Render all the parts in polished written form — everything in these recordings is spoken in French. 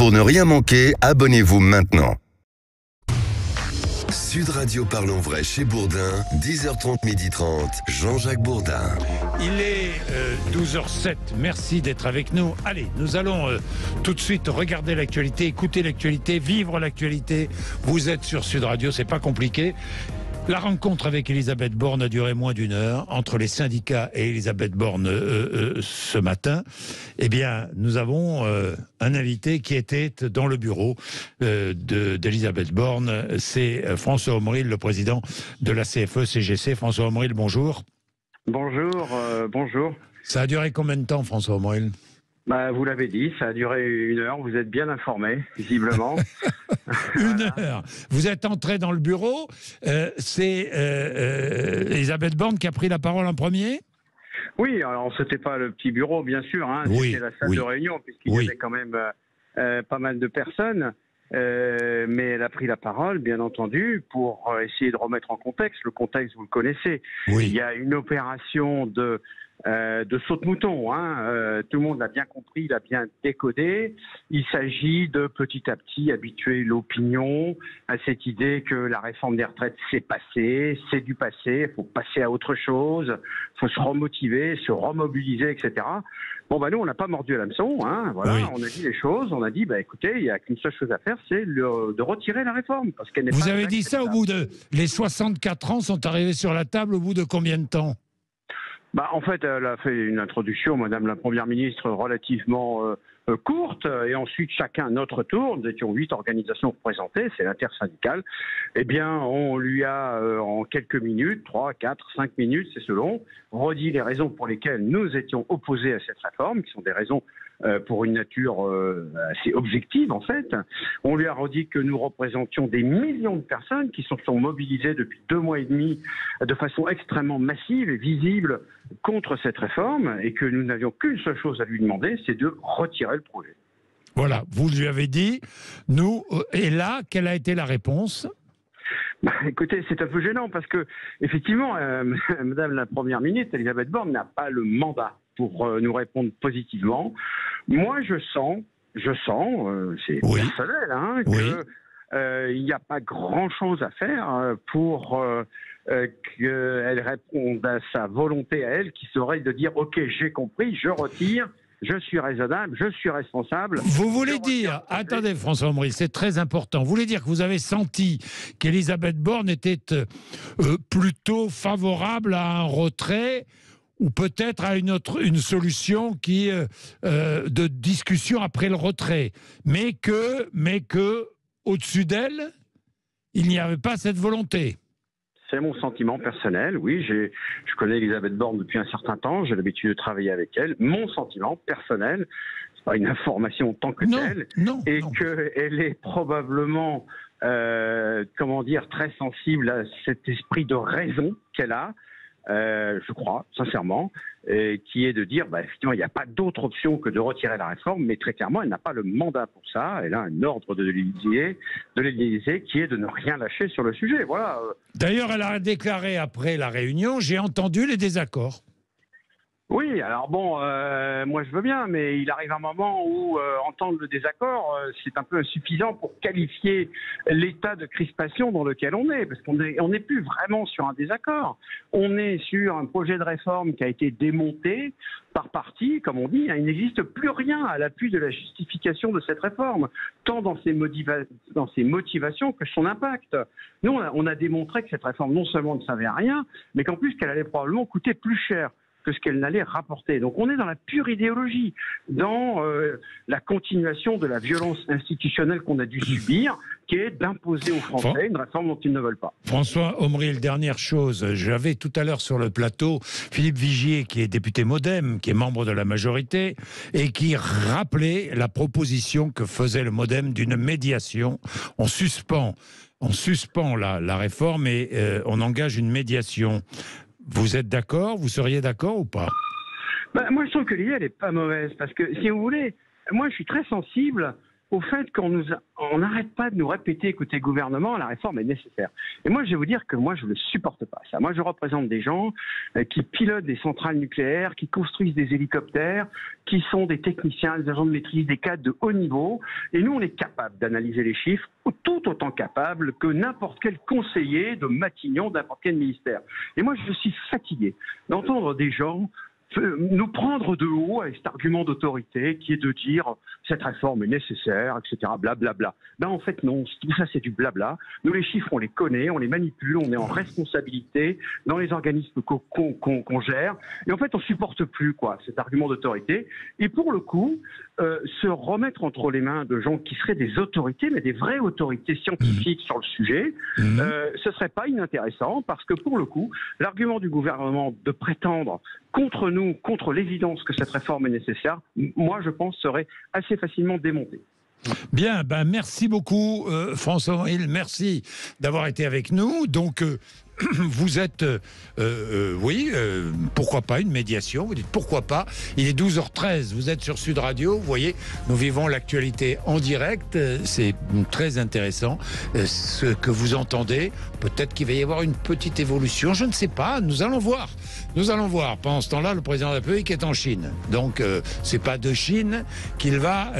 Pour ne rien manquer, abonnez-vous maintenant. Sud Radio Parlons Vrai chez Bourdin, 10h30, 12h30, Jean-Jacques Bourdin. Il est 12h07, merci d'être avec nous. Allez, nous allons tout de suite regarder l'actualité, écouter l'actualité, vivre l'actualité. Vous êtes sur Sud Radio, c'est pas compliqué. La rencontre avec Elisabeth Borne a duré moins d'une heure entre les syndicats et Elisabeth Borne ce matin. Eh bien, nous avons un invité qui était dans le bureau d'Elisabeth Borne. C'est François Omril, le président de la CFE-CGC. François Omril, bonjour. Bonjour, bonjour. Ça a duré combien de temps, François Omril ? Vous l'avez dit, ça a duré 1 heure. Vous êtes bien informé, visiblement. 1 heure. Vous êtes entré dans le bureau. C'est Elisabeth Borne qui a pris la parole en premier ? Oui, alors c'était pas le petit bureau, bien sûr. Hein, oui, c'était la salle de réunion, puisqu'il y avait quand même pas mal de personnes. Mais elle a pris la parole, bien entendu, pour essayer de remettre en contexte. Le contexte, vous le connaissez. Oui. Il y a une opération de saute-mouton. Hein. Tout le monde l'a bien compris, l'a bien décodé. Il s'agit de petit à petit habituer l'opinion à cette idée que la réforme des retraites c'est passé, c'est du passé, il faut passer à autre chose, il faut se remotiver, se remobiliser, etc. Bon, nous, on n'a pas mordu à l'hameçon. Hein. Voilà, oui. On a dit les choses. On a dit, écoutez, il n'y a qu'une seule chose à faire, c'est de retirer la réforme. Parce qu'elle n'est Vous pas avez dit ça au bout de... Les 64 ans sont arrivés sur la table au bout de combien de temps ? En fait, elle a fait une introduction, Madame la Première ministre, relativement courte, et ensuite chacun notre tour. Nous étions 8 organisations représentées, c'est l'intersyndicale. Eh bien, on lui a en quelques minutes, 3, 4, 5 minutes, c'est selon, redit les raisons pour lesquelles nous étions opposés à cette réforme, qui sont des raisons pour une nature assez objective en fait. On lui a redit que nous représentions des millions de personnes qui sont mobilisées depuis 2 mois et demi de façon extrêmement massive et visible contre cette réforme et que nous n'avions qu'une seule chose à lui demander, c'est de retirer le projet. Voilà, vous lui avez dit, nous, et là, quelle a été la réponse ? Écoutez, c'est un peu gênant parce que, effectivement, Madame la Première ministre, Elisabeth Borne, n'a pas le mandat pour nous répondre positivement. Moi, je sens, c'est personnel, hein, qu'il n'y a pas grand-chose à faire pour qu'elle réponde à sa volonté à elle, qui serait de dire « Ok, j'ai compris, je retire ». Je suis raisonnable, je suis responsable. Vous voulez dire, attendez François Omril, c'est très important, vous voulez dire que vous avez senti qu'Elisabeth Borne était plutôt favorable à un retrait ou peut-être à une solution qui de discussion après le retrait, mais que au-dessus d'elle, il n'y avait pas cette volonté. C'est mon sentiment personnel, oui. Je connais Elisabeth Borne depuis un certain temps, j'ai l'habitude de travailler avec elle. Mon sentiment personnel, c'est pas une information en tant que telle, et qu'elle est probablement, très sensible à cet esprit de raison qu'elle a. Je crois, sincèrement, qui est de dire, effectivement, il n'y a pas d'autre option que de retirer la réforme, mais très clairement, elle n'a pas le mandat pour ça. Elle a un ordre de l'Élysée qui est de ne rien lâcher sur le sujet. Voilà. D'ailleurs, elle a déclaré après la réunion, j'ai entendu les désaccords. Oui, alors moi je veux bien, mais il arrive un moment où entendre le désaccord, c'est un peu insuffisant pour qualifier l'état de crispation dans lequel on est, parce qu'on n'est plus vraiment sur un désaccord. On est sur un projet de réforme qui a été démonté par partie, comme on dit, il n'existe plus rien à l'appui de la justification de cette réforme, tant dans ses motivations que son impact. Nous, on a démontré que cette réforme non seulement ne servait à rien, mais qu'en plus qu'elle allait probablement coûter plus cher que ce qu'elle n'allait rapporter. Donc on est dans la pure idéologie, dans la continuation de la violence institutionnelle qu'on a dû subir, qui est d'imposer aux Français une réforme dont ils ne veulent pas. François Omril, dernière chose, j'avais tout à l'heure sur le plateau Philippe Vigier, qui est député MoDem, qui est membre de la majorité, et qui rappelait la proposition que faisait le MoDem d'une médiation. On suspend la réforme et on engage une médiation. Vous êtes d'accord ? Vous seriez d'accord ou pas ? Moi, je trouve que l'idée, elle n'est pas mauvaise. Parce que, si vous voulez, moi, je suis très sensible au fait on n'arrête pas de nous répéter, écoutez, gouvernement, la réforme est nécessaire. Et moi, je vais vous dire que moi, je ne le supporte pas, ça. Moi, je représente des gens qui pilotent des centrales nucléaires, qui construisent des hélicoptères, qui sont des techniciens, des agents de maîtrise, des cadres de haut niveau. Et nous, on est capable d'analyser les chiffres, tout autant capable que n'importe quel conseiller de Matignon, d'importe quel ministère. Et moi, je suis fatigué d'entendre des gens nous prendre de haut avec cet argument d'autorité qui est de dire cette réforme est nécessaire, etc. Blablabla. Ben en fait non, tout ça c'est du blabla. Nous les chiffres on les connaît, on les manipule, on est en responsabilité dans les organismes qu'on gère. Et en fait on supporte plus cet argument d'autorité. Et pour le coup, se remettre entre les mains de gens qui seraient des autorités, mais des vraies autorités scientifiques sur le sujet, ce serait pas inintéressant parce que pour le coup, l'argument du gouvernement de prétendre contre nous, contre l'évidence que cette réforme est nécessaire, moi je pense serait assez facilement démonté. Bien, merci beaucoup François Hill, merci d'avoir été avec nous. Donc vous êtes, pourquoi pas une médiation, vous dites pourquoi pas, il est 12h13, vous êtes sur Sud Radio, vous voyez, nous vivons l'actualité en direct, c'est très intéressant ce que vous entendez, peut-être qu'il va y avoir une petite évolution, je ne sais pas, nous allons voir. Pendant ce temps-là, le président de la République est en Chine, donc c'est pas de Chine qu'il va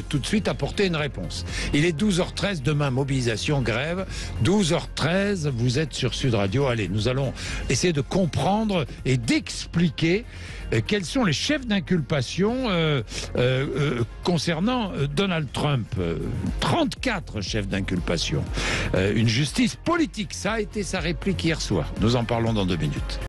tout de suite apporter une réponse. Il est 12h13, demain mobilisation, grève, 12h13, vous êtes sur Sud Radio. Allez, nous allons essayer de comprendre et d'expliquer quels sont les chefs d'inculpation concernant Donald Trump. 34 chefs d'inculpation. Une justice politique, ça a été sa réplique hier soir. Nous en parlons dans 2 minutes.